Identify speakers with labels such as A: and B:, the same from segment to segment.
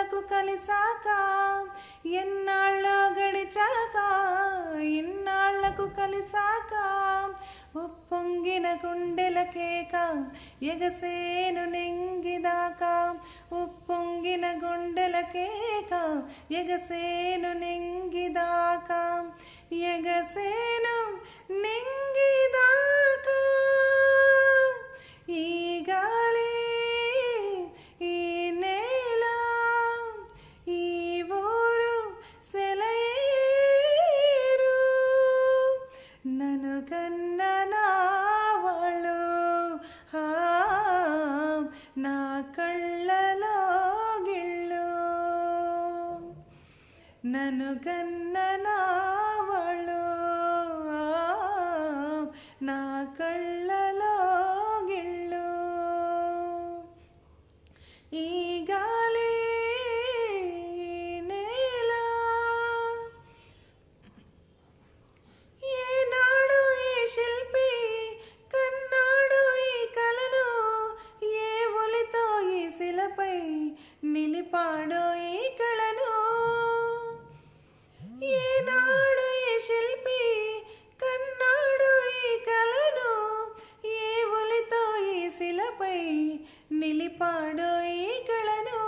A: ఇన్నాళ్లకు కలిసాక ఎన్నాళ్ళో గడిచాక ఇన్నాళ్లకు కలిసాక ఉప్పొంగిన గుండెల కేక ఎగసేను నెంగిదాకా ఉప్పొంగిన గుండెల కేక ఎగసేను నెంగిదాకా ఎగసేను నెంగిదాకా ఈ గాలి ఈ నేల ఈ ఊరు సెలయేరు నన్ను కన్న నా వాళ్ళు నా కళ్ళలో గిళ్ళు నన్ను కన్న నా వాళ్ళు నా కళ్ళలో గిళ్ళు ఈ గాలి నేల ఏనాడు ఈ శిల్పి కన్నాడు ఈ కలను ఏ ఒలితో ఈ శిలపై నిలిపాడో ఈ కళను ఏనాడు ఈ శిల్పి కన్నాడు ఈ కలను ఏ ఒలితో ఈ శిలపై నిలిపాడో ఈ కళను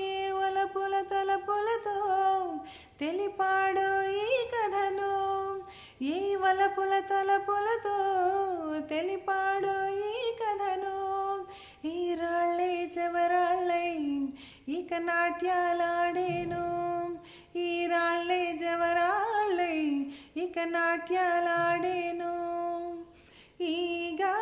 A: ఏ ఒలపుల తలపులతో తెలిపాడో ఈ కథను ఏ వలపుల తలపులతో తెలిపాడో ఈ కథను ఈ రాళ్ళే జవరాళ్ళై ఇక నాట్యాలాడేను ఈ రాళ్ళే జవరాళ్ళై ఇక నాట్యాలాడేను ఈ గా